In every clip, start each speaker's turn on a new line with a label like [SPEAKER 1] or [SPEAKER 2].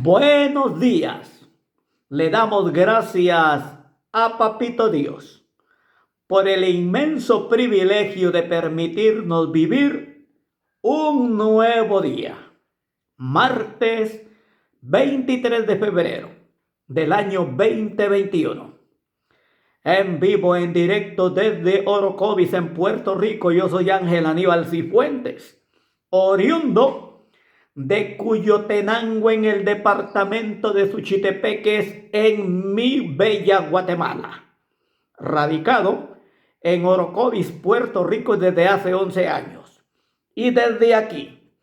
[SPEAKER 1] Buenos días. Le damos gracias a Papito Dios por el inmenso privilegio de permitirnos vivir un nuevo día. Martes 23 de febrero del año 2021. En vivo, en directo desde Orocovis, en Puerto Rico. Yo soy Ángel Aníbal Cifuentes, oriundo de Cuyotenango, en el departamento de Suchitepeques, en mi bella Guatemala. Radicado en Orocovis, Puerto Rico, desde hace 11 años. Y desde aquí,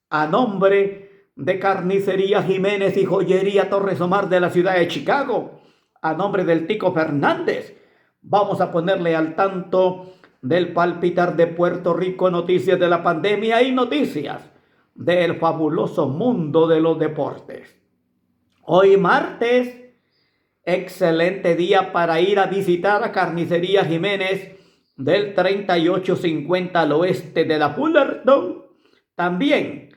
[SPEAKER 1] a nombre de Carnicería Jiménez y Joyería Torres Omar de la ciudad de Chicago, a nombre del Tico Fernández, vamos a ponerle al tanto del palpitar de Puerto Rico, noticias de la pandemia y noticias del fabuloso mundo de los deportes. Hoy martes, excelente día para ir a visitar a Carnicería Jiménez del 3850 al oeste de la Fullerton. También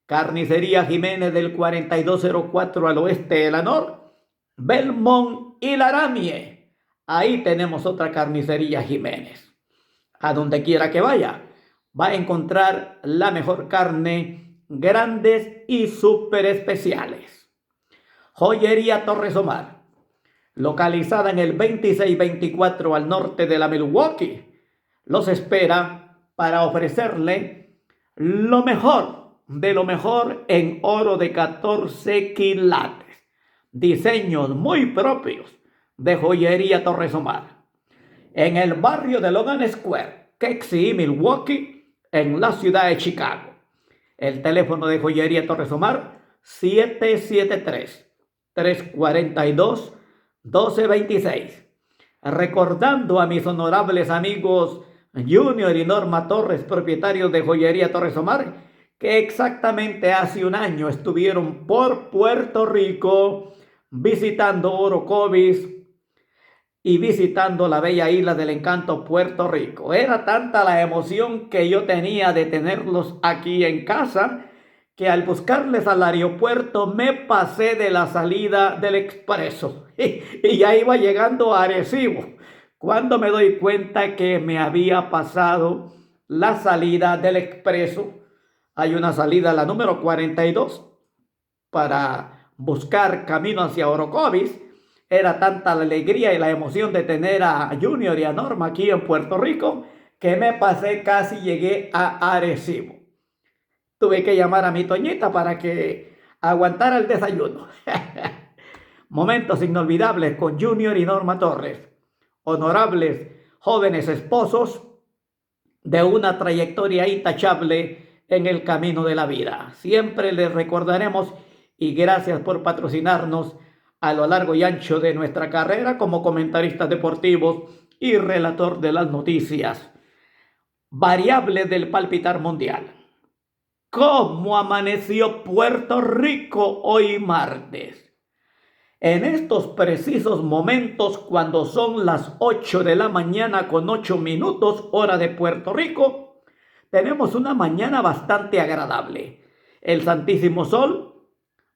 [SPEAKER 1] Carnicería Jiménez del 4204 al oeste de la Nor, Belmont y Laramie. Ahí tenemos otra Carnicería Jiménez. A donde quiera que vaya, va a encontrar la mejor carne, grandes y súper especiales. Joyería Torres Omar, localizada en el 2624 al norte de la Milwaukee, los espera para ofrecerle lo mejor de lo mejor en oro de 14 quilates. Diseños muy propios de Joyería Torres Omar. En el barrio de Logan Square, Kenosha, Milwaukee, en la ciudad de Chicago. El teléfono de Joyería Torres Omar, 773-342-1226. Recordando a mis honorables amigos Junior y Norma Torres, propietarios de Joyería Torres Omar, que exactamente hace un año estuvieron por Puerto Rico visitando Orocovis y visitando la bella isla del encanto, Puerto Rico. Era tanta la emoción que yo tenía de tenerlos aquí en casa, que al buscarles al aeropuerto me pasé de la salida del expreso y ya iba llegando a Arecibo, cuando me doy cuenta que me había pasado la salida del expreso. Hay una salida, la número 42, para buscar camino hacia Orocovis. Era tanta la alegría y la emoción de tener a Junior y a Norma aquí en Puerto Rico, que me pasé, casi llegué a Arecibo. Tuve que llamar a mi Toñita para que aguantara el desayuno. Momentos inolvidables con Junior y Norma Torres, honorables jóvenes esposos de una trayectoria intachable en el camino de la vida. Siempre les recordaremos, y gracias por patrocinarnos a lo largo y ancho de nuestra carrera como comentaristas deportivos y relator de las noticias variables del palpitar mundial. ¿Cómo amaneció Puerto Rico hoy martes? En estos precisos momentos, cuando son las 8 de la mañana con 8 minutos, hora de Puerto Rico, tenemos una mañana bastante agradable. El santísimo sol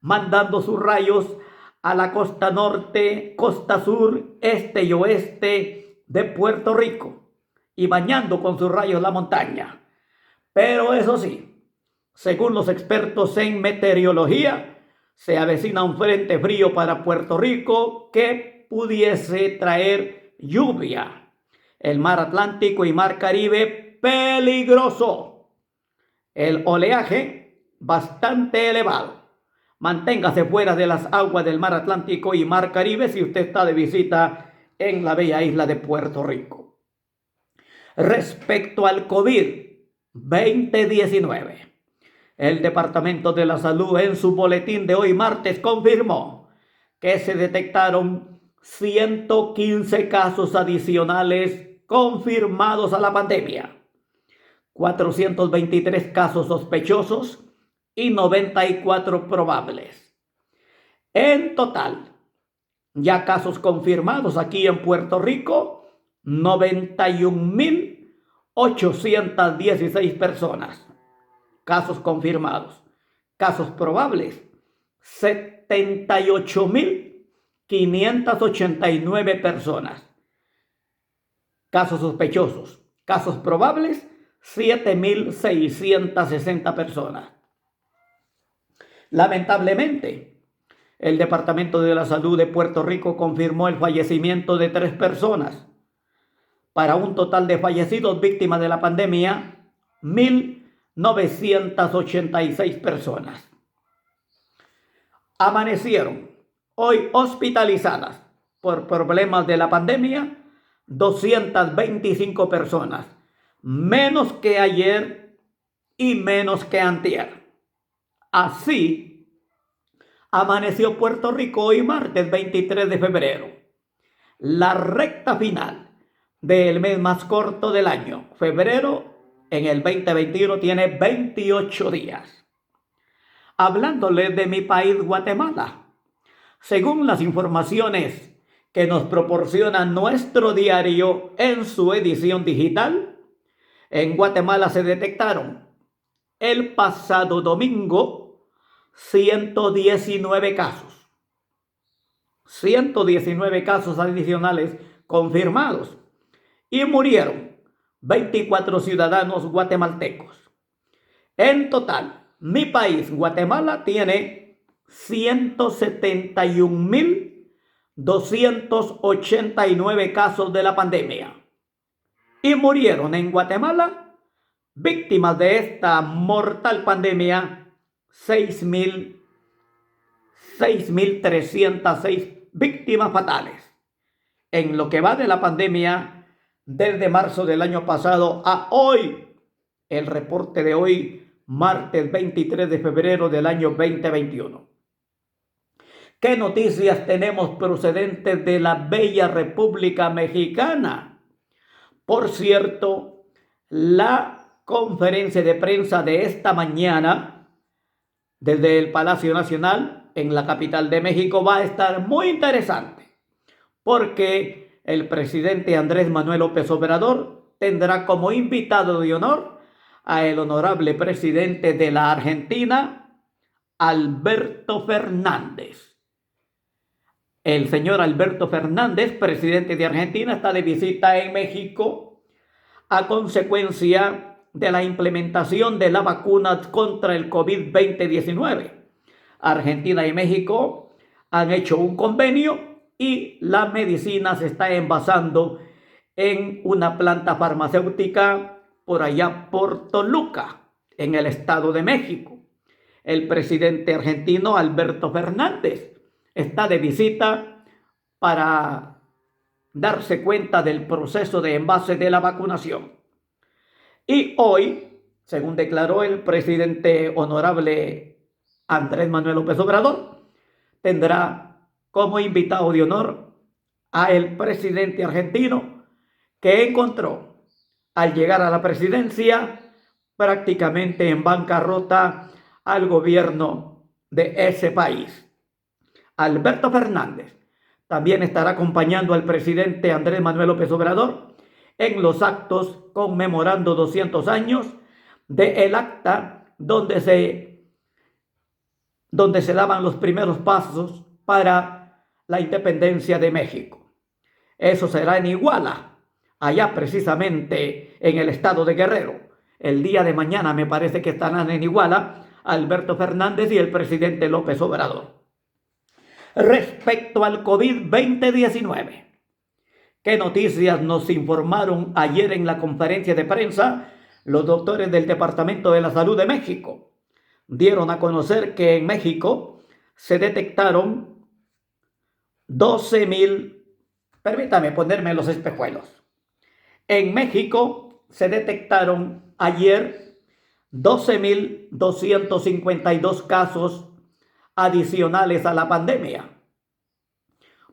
[SPEAKER 1] mandando sus rayos a la costa norte, costa sur, este y oeste de Puerto Rico, y bañando con sus rayos la montaña. Pero eso sí, según los expertos en meteorología, se avecina un frente frío para Puerto Rico que pudiese traer lluvia. El mar Atlántico y mar Caribe peligroso. El oleaje bastante elevado. Manténgase fuera de las aguas del mar Atlántico y mar Caribe si usted está de visita en la bella isla de Puerto Rico. Respecto al COVID-2019, el Departamento de la Salud en su boletín de hoy martes confirmó que se detectaron 115 casos adicionales confirmados a la pandemia, 423 casos sospechosos y 94 probables. En total, ya casos confirmados aquí en Puerto Rico, 91.816 personas. Casos confirmados. Casos probables, 78.589 personas. Casos sospechosos. Casos probables, 7.660 personas. Lamentablemente, el Departamento de la Salud de Puerto Rico confirmó el fallecimiento de 3 personas, para un total de fallecidos víctimas de la pandemia, 1.986 personas. Amanecieron hoy hospitalizadas por problemas de la pandemia 225 personas, menos que ayer y menos que antier. Así amaneció Puerto Rico hoy martes 23 de febrero, la recta final del mes más corto del año. Febrero en el 2021 tiene 28 días. Hablándoles de mi país, Guatemala. Según las informaciones que nos proporciona nuestro diario en su edición digital, en Guatemala se detectaron el pasado domingo 119 casos. 119 casos adicionales confirmados y murieron 24 ciudadanos guatemaltecos. En total, mi país, Guatemala, tiene 171.289 casos de la pandemia. Y murieron en Guatemala, víctimas de esta mortal pandemia, 6.306 víctimas fatales. En lo que va de la pandemia, desde marzo del año pasado a hoy, el reporte de hoy, martes 23 de febrero del año 2021. ¿Qué noticias tenemos procedentes de la bella República Mexicana? Por cierto, la conferencia de prensa de esta mañana desde el Palacio Nacional en la capital de México va a estar muy interesante, porque el presidente Andrés Manuel López Obrador tendrá como invitado de honor a el honorable presidente de la Argentina, Alberto Fernández. El señor Alberto Fernández, presidente de Argentina, está de visita en México a consecuencia de la implementación de la vacuna contra el COVID-19. Argentina y México han hecho un convenio y la medicina se está envasando en una planta farmacéutica por allá por Toluca, en el Estado de México. El presidente argentino Alberto Fernández está de visita para darse cuenta del proceso de envase de la vacunación. Y hoy, según declaró el presidente honorable Andrés Manuel López Obrador, tendrá como invitado de honor a el presidente argentino, que encontró al llegar a la presidencia prácticamente en bancarrota al gobierno de ese país. Alberto Fernández también estará acompañando al presidente Andrés Manuel López Obrador en los actos conmemorando 200 años del acta donde se daban los primeros pasos para la independencia de México. Eso será en Iguala, allá precisamente en el estado de Guerrero. El día de mañana me parece que estarán en Iguala Alberto Fernández y el presidente López Obrador. Respecto al COVID-19, ¿qué noticias nos informaron ayer en la conferencia de prensa los doctores del Departamento de la Salud de México? Dieron a conocer que en México se detectaron 12.000, permítame ponerme los espejuelos. En México se detectaron ayer 12.252 casos adicionales a la pandemia.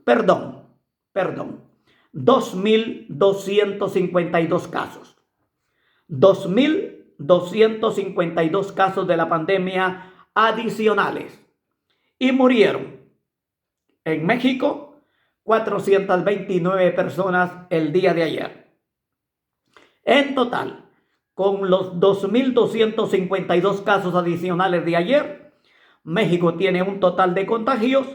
[SPEAKER 1] Perdón, 2.252 casos. 2.252 casos de la pandemia adicionales. Y murieron en México 429 personas el día de ayer. En total, con los 2.252 casos adicionales de ayer, México tiene un total de contagios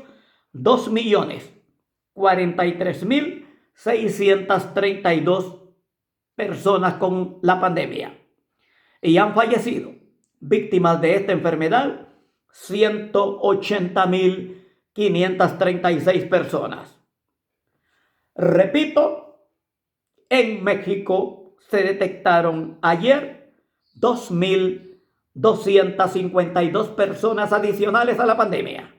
[SPEAKER 1] 2.043.632 personas con la pandemia. Y han fallecido víctimas de esta enfermedad 180.536 personas. Repito, en México se detectaron ayer 2.252 personas adicionales a la pandemia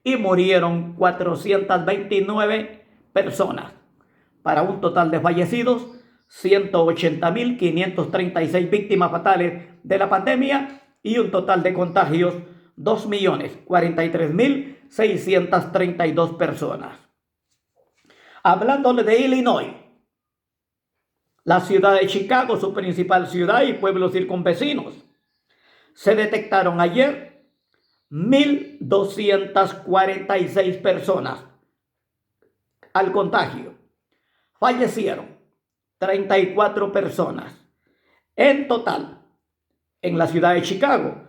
[SPEAKER 1] y murieron 429 personas, para un total de fallecidos 180.536 víctimas fatales de la pandemia y un total de contagios 2.043.632 personas. Hablándole de Illinois, la ciudad de Chicago, su principal ciudad y pueblos circunvecinos, se detectaron ayer 1.246 personas al contagio. Fallecieron 34 personas. En total, en la ciudad de Chicago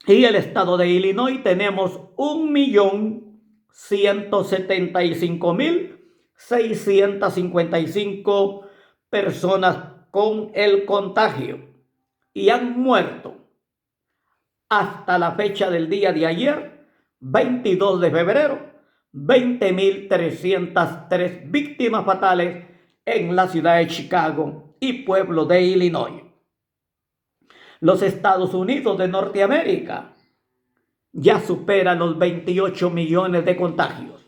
[SPEAKER 1] y el estado de Illinois tenemos 1.175.655 personas con el contagio y han muerto hasta la fecha del día de ayer, 22 de febrero, 20.303 víctimas fatales en la ciudad de Chicago y pueblo de Illinois. Los Estados Unidos de Norteamérica ya superan los 28 millones de contagios.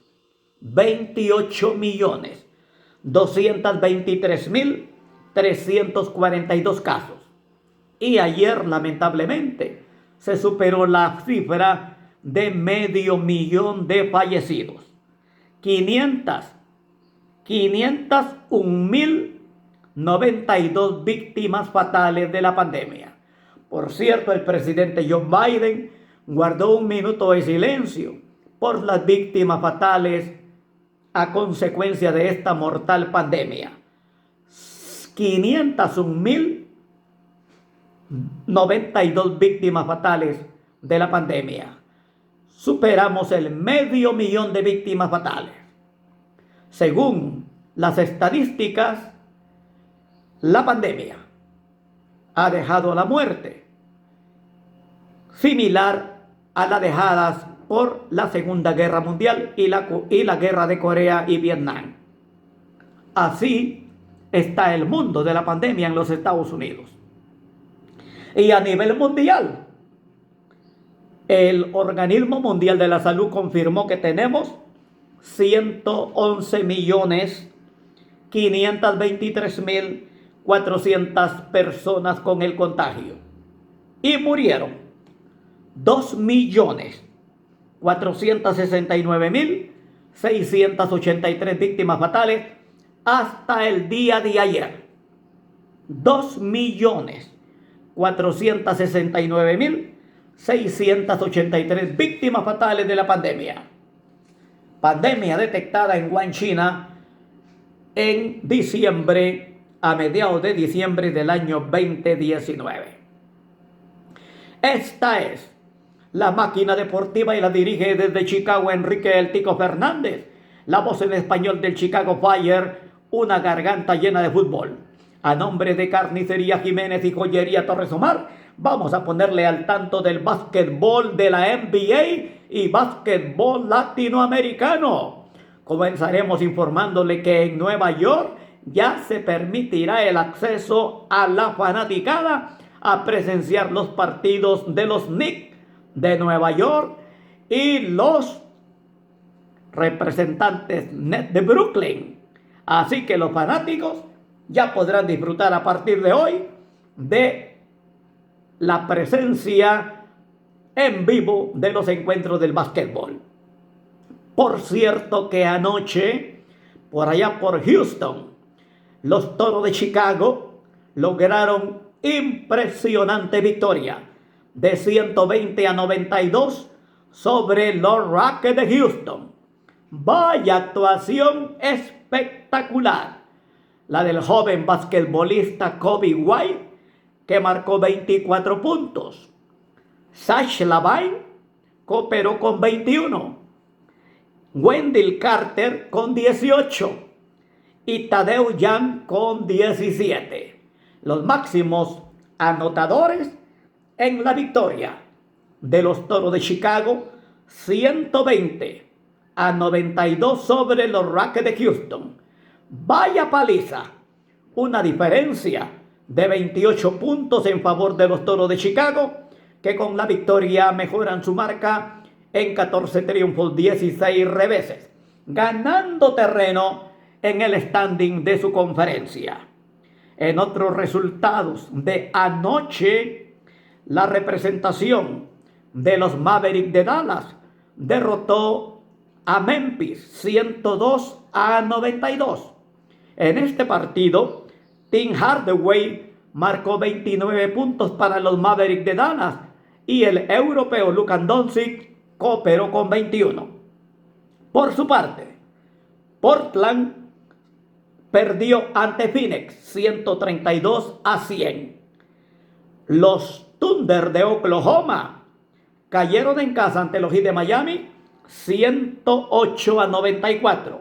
[SPEAKER 1] 28.223.342 casos. Y ayer, lamentablemente, se superó la cifra de 500.000 de fallecidos. 501.092 víctimas fatales de la pandemia. Por cierto, el presidente Joe Biden guardó un minuto de silencio por las víctimas fatales a consecuencia de esta mortal pandemia. 501.092 víctimas fatales de la pandemia. Superamos el 500.000 de víctimas fatales. Según las estadísticas, la pandemia ha dejado la muerte similar a la dejadas por la Segunda Guerra Mundial y la guerra de Corea y Vietnam. Así está el mundo de la pandemia en los Estados Unidos. Y a nivel mundial, el Organismo Mundial de la Salud confirmó que tenemos 111.523.400 personas con el contagio y murieron 2.469.683 víctimas fatales hasta el día de ayer. 2.469.683 víctimas fatales de la pandemia. Pandemia detectada en Wuhan, China, en diciembre, a mediados de diciembre del año 2019. Esta es la máquina deportiva y la dirige desde Chicago Enrique El Tico Fernández, la voz en español del Chicago Fire, una garganta llena de fútbol. A nombre de Carnicería Jiménez y Joyería Torres Omar, vamos a ponerle al tanto del básquetbol de la NBA y básquetbol latinoamericano. Comenzaremos informándole que en Nueva York ya se permitirá el acceso a la fanaticada a presenciar los partidos de los Knicks de Nueva York y los representantes Nets de Brooklyn. Así que los fanáticos ya podrán disfrutar a partir de hoy de la presencia en vivo de los encuentros del básquetbol. Por cierto que anoche, por allá por Houston, los Toros de Chicago lograron impresionante victoria de 120-92 sobre los Rockets de Houston. Vaya actuación espectacular la del joven basquetbolista Coby White, que marcó 24 puntos. Zach LaVine cooperó con 21. Wendell Carter con 18 y Tadeu Young con 17. Los máximos anotadores en la victoria de los Toros de Chicago, 120-92 sobre los Rockets de Houston. Vaya paliza, una diferencia de 28 puntos en favor de los Toros de Chicago, que con la victoria mejoran su marca en 14 triunfos, 16 reveses, ganando terreno en el standing de su conferencia. En otros resultados de anoche, la representación de los Mavericks de Dallas derrotó a Memphis 102-92. En este partido, Tim Hardaway marcó 29 puntos para los Mavericks de Dallas y el europeo Luka Doncic cooperó con 21. Por su parte, Portland perdió ante Phoenix 132-100. Los Thunder de Oklahoma cayeron en casa ante los Heat de Miami 108-94.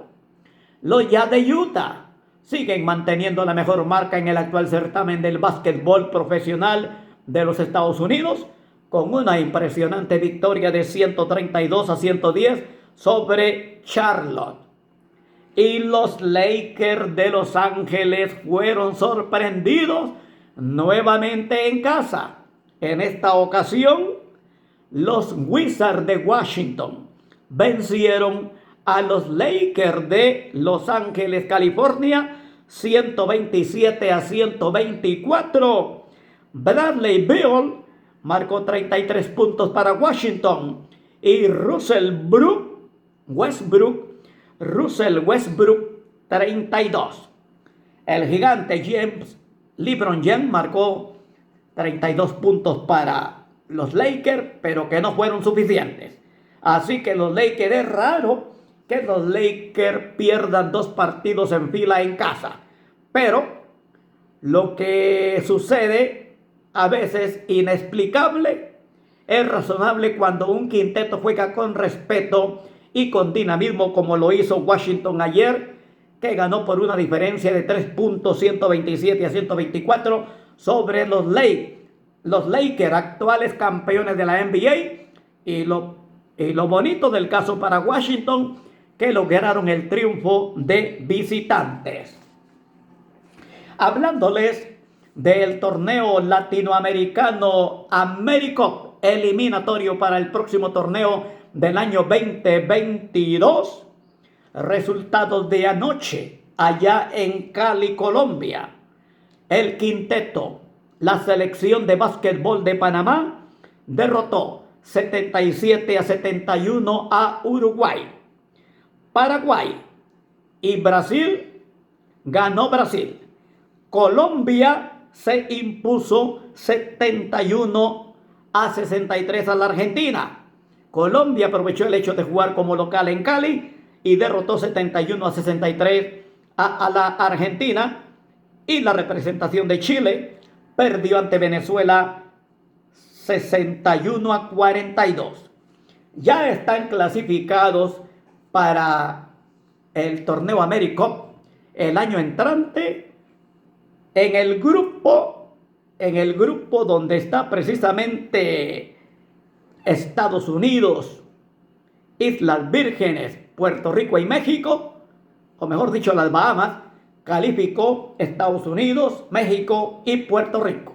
[SPEAKER 1] Los Jazz de Utah siguen manteniendo la mejor marca en el actual certamen del básquetbol profesional de los Estados Unidos, con una impresionante victoria de 132-110 sobre Charlotte. Y los Lakers de Los Ángeles fueron sorprendidos nuevamente en casa. En esta ocasión, los Wizards de Washington vencieron a los Lakers de Los Ángeles, California, 127-124. Bradley Beal marcó 33 puntos para Washington y Russell Westbrook 32. El gigante LeBron James marcó 32 puntos para los Lakers, pero que no fueron suficientes. Así que los Lakers, es raro que los Lakers pierdan 2 partidos en fila en casa. Pero lo que sucede, a veces inexplicable, es razonable cuando un quinteto juega con respeto y con dinamismo, como lo hizo Washington ayer, que ganó por una diferencia de 3 puntos, 127-124 sobre los Lakers, actuales campeones de la NBA. Y lo bonito del caso para Washington, que lograron el triunfo de visitantes. Hablándoles del torneo latinoamericano AmeriCup, eliminatorio para el próximo torneo del año 2022. Resultados de anoche allá en Cali, Colombia. El quinteto, la selección de básquetbol de Panamá, derrotó 77-71 a Uruguay. Paraguay y Brasil ganó Brasil. Colombia se impuso 71-63 a la Argentina. Colombia aprovechó el hecho de jugar como local en Cali y derrotó 71-63 a la Argentina. Y la representación de Chile perdió ante Venezuela 61-42. Ya están clasificados para el torneo AmeriCup el año entrante en el grupo donde está precisamente Estados Unidos, Islas Vírgenes, Puerto Rico y México, o mejor dicho, las Bahamas. Calificó Estados Unidos, México y Puerto Rico.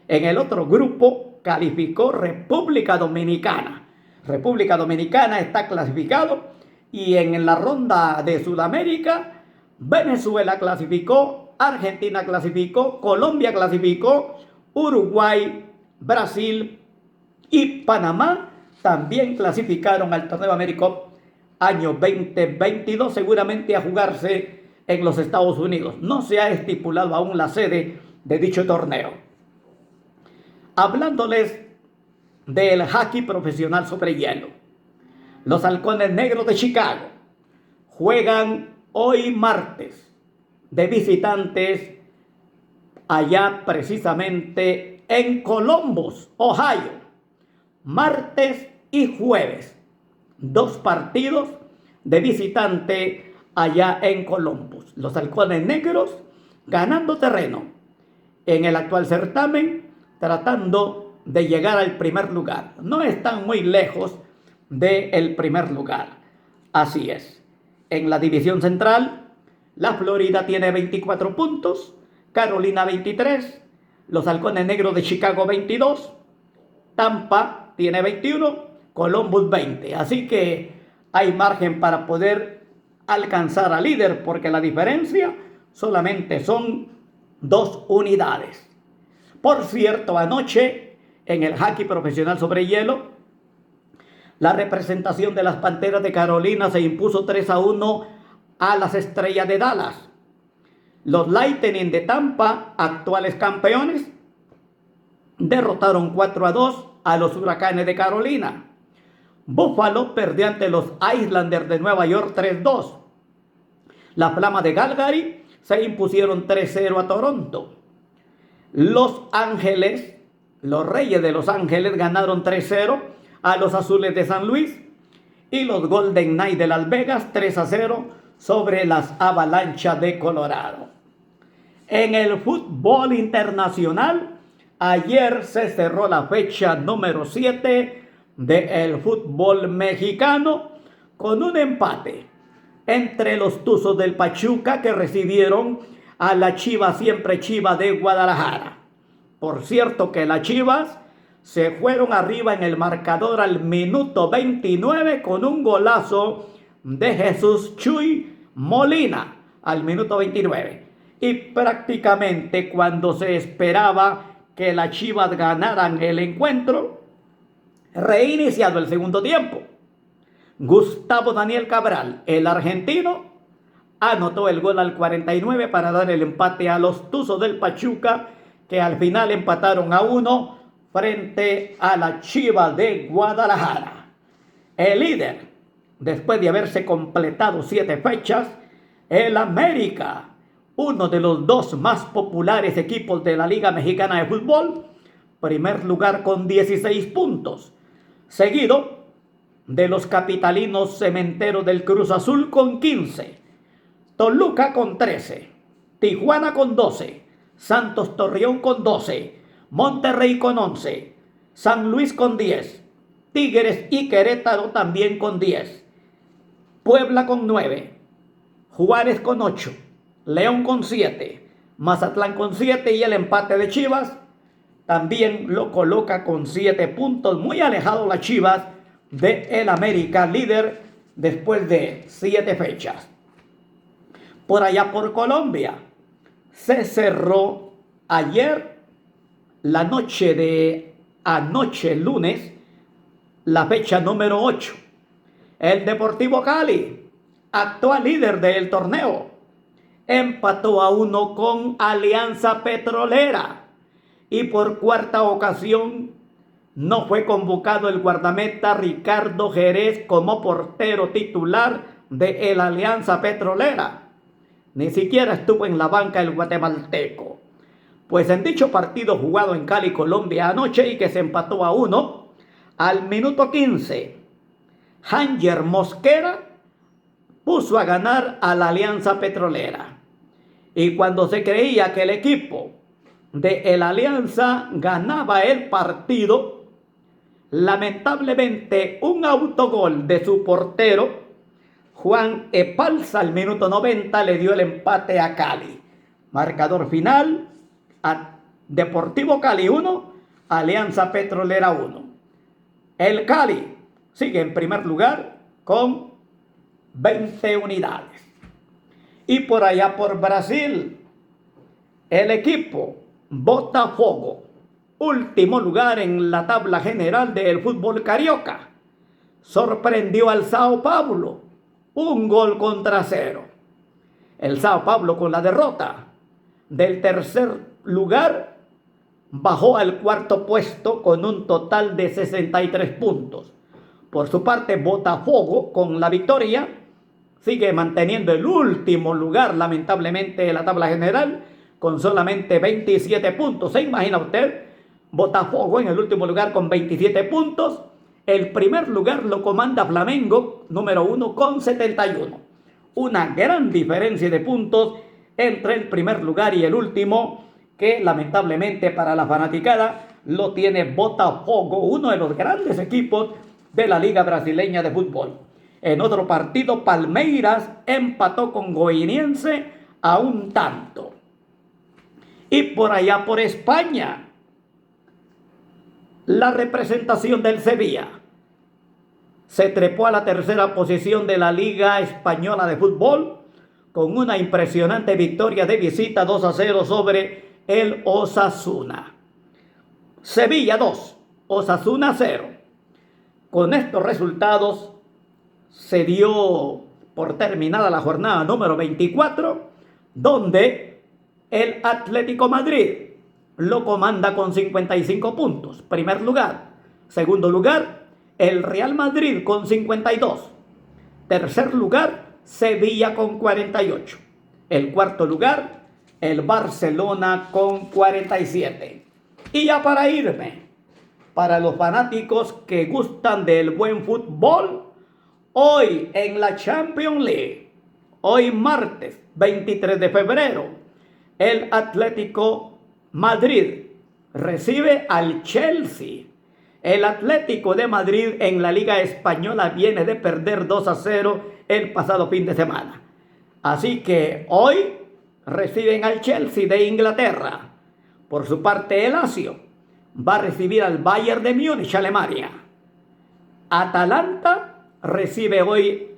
[SPEAKER 1] En el otro grupo calificó República Dominicana. República Dominicana está clasificado, y en la ronda de Sudamérica, Venezuela clasificó, Argentina clasificó, Colombia clasificó, Uruguay, Brasil y Panamá también clasificaron al torneo AmeriCup año 2022, seguramente a jugarse en los Estados Unidos. No se ha estipulado aún la sede de dicho torneo. Hablándoles del hockey profesional sobre hielo. Los Halcones Negros de Chicago juegan hoy martes de visitantes allá precisamente en Columbus, Ohio. Martes y jueves. 2 partidos de visitante allá en Columbus. Los halcones negros ganando terreno en el actual certamen, tratando de llegar al primer lugar. No están muy lejos del primer lugar. Así es. En la división central, la Florida tiene 24 puntos, Carolina 23, los halcones negros de Chicago 22, Tampa tiene 21, Columbus 20. Así que hay margen para poder alcanzar al líder porque la diferencia solamente son 2 unidades. Por cierto, anoche en el hockey profesional sobre hielo, la representación de las Panteras de Carolina se impuso 3-1 a las Estrellas de Dallas. Los Lightning de Tampa, actuales campeones, derrotaron 4-2 a los Huracanes de Carolina. Buffalo perdió ante los Islanders de Nueva York 3-2. Las Flamas de Calgary se impusieron 3-0 a Toronto. Los Ángeles, los Reyes de Los Ángeles ganaron 3-0 a los Azules de San Luis y los Golden Knights de Las Vegas 3-0 sobre las Avalanchas de Colorado. En el fútbol internacional, ayer se cerró la fecha número 7 del fútbol mexicano con un empate entre los Tuzos del Pachuca que recibieron a la Chivas siempre Chivas de Guadalajara. Por cierto que las Chivas se fueron arriba en el marcador al minuto 29 con un golazo de Jesús Chuy Molina al minuto 29. Y prácticamente cuando se esperaba que las Chivas ganaran el encuentro, reiniciado el segundo tiempo, Gustavo Daniel Cabral, el argentino, anotó el gol al 49 para dar el empate a los Tuzos del Pachuca, que al final empataron a 1 frente a la Chivas de Guadalajara. El líder, después de haberse completado 7 fechas, el América, uno de los 2 más populares equipos de la Liga Mexicana de Fútbol, primer lugar con 16 puntos, seguido de los capitalinos Cementeros del Cruz Azul con 15, Toluca con 13, Tijuana con 12, Santos Torreón con 12, Monterrey con 11, San Luis con 10, Tigres y Querétaro también con 10, Puebla con 9, Juárez con 8, León con 7, Mazatlán con 7 y el empate de Chivas también lo coloca con 7 puntos, muy alejado las Chivas de el América, líder después de 7 fechas. Por allá por Colombia se cerró ayer, la noche de anoche, lunes, la fecha número 8. El Deportivo Cali, actual líder del torneo, empató a 1 con Alianza Petrolera y por cuarta ocasión no fue convocado el guardameta Ricardo Jerez como portero titular de el Alianza Petrolera. Ni siquiera estuvo en la banca el guatemalteco. Pues en dicho partido jugado en Cali, Colombia anoche y que se empató a 1, al minuto 15, Hanger Mosquera puso a ganar a la Alianza Petrolera. Y cuando se creía que el equipo de el Alianza ganaba el partido, lamentablemente un autogol de su portero Juan Epalza al minuto 90 le dio el empate a Cali. Marcador final: a Deportivo Cali 1, Alianza Petrolera 1. El Cali sigue en primer lugar con 20 unidades. Y por allá por Brasil, el equipo Botafogo, último lugar en la tabla general del fútbol carioca, sorprendió al Sao Paulo, 1-0. El Sao Paulo, con la derrota del tercer lugar, bajó al cuarto puesto con un total de 63 puntos. Por su parte, Botafogo, con la victoria, sigue manteniendo el último lugar, lamentablemente, en la tabla general, con solamente 27 puntos. ¿Se imagina usted? Botafogo en el último lugar con 27 puntos. El primer lugar lo comanda Flamengo, número 1, con 71. Una gran diferencia de puntos entre el primer lugar y el último, que lamentablemente para la fanaticada lo tiene Botafogo, uno de los grandes equipos de la Liga Brasileña de Fútbol. En otro partido, Palmeiras empató con Goianiense a un tanto. Y por allá por España, la representación del Sevilla se trepó a la tercera posición de la Liga Española de Fútbol con una impresionante victoria de visita 2-0 sobre el Osasuna. Sevilla 2, Osasuna 0. Con estos resultados se dio por terminada la jornada número 24, donde el Atlético Madrid lo comanda con 55 puntos, primer lugar. Segundo lugar, el Real Madrid con 52. Tercer lugar, Sevilla con 48. El cuarto lugar, el Barcelona con 47. Y ya para irme, para los fanáticos que gustan del buen fútbol, hoy en la Champions League, hoy martes 23 de febrero, el Atlético Madrid recibe al Chelsea. El Atlético de Madrid en la Liga Española viene de perder 2-0 el pasado fin de semana. Así que hoy reciben al Chelsea de Inglaterra. Por su parte, el Lazio va a recibir al Bayern de Múnich, Alemania. Atalanta recibe hoy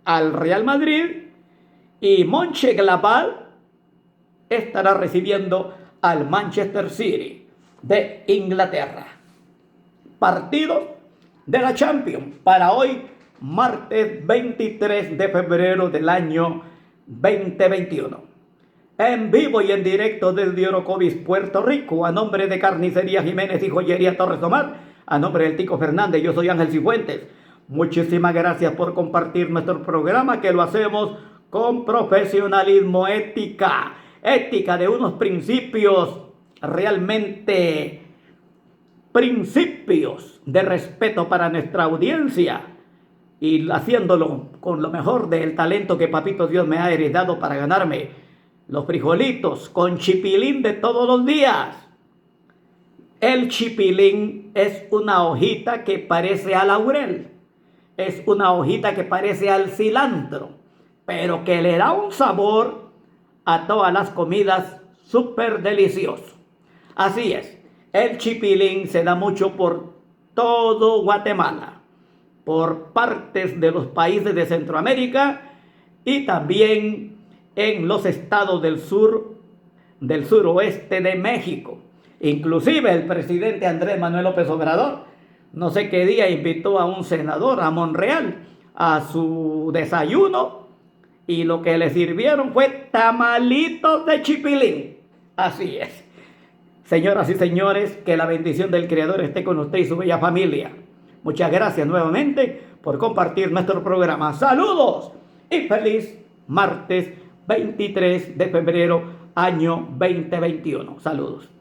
[SPEAKER 1] al Real Madrid y Mönchengladbach estará recibiendo al Manchester City de Inglaterra. Partido de la Champions para hoy, martes 23 de febrero del año 2021. En vivo y en directo desde Orocovis, Puerto Rico, a nombre de Carnicería Jiménez y Joyería Torres Omar, a nombre del Tico Fernández, yo soy Ángel Cifuentes. Muchísimas gracias por compartir nuestro programa, que lo hacemos con profesionalismo, ética de unos principios realmente principios de respeto para nuestra audiencia, y haciéndolo con lo mejor del talento que Papito Dios me ha heredado para ganarme los frijolitos con chipilín de todos los días. El chipilín es una hojita que parece a laurel, es una hojita que parece al cilantro, pero que le da un sabor a todas las comidas súper delicioso. Así es, el chipilín se da mucho por todo Guatemala, por partes de los países de Centroamérica y también en los estados del suroeste de México. Inclusive el presidente Andrés Manuel López Obrador, no sé qué día, invitó a un senador a Monreal a su desayuno y lo que le sirvieron fue tamalitos de chipilín. Así es. Señoras y señores, que la bendición del Creador esté con usted y su bella familia. Muchas gracias nuevamente por compartir nuestro programa. Saludos y feliz martes 23 de febrero, año 2021. Saludos.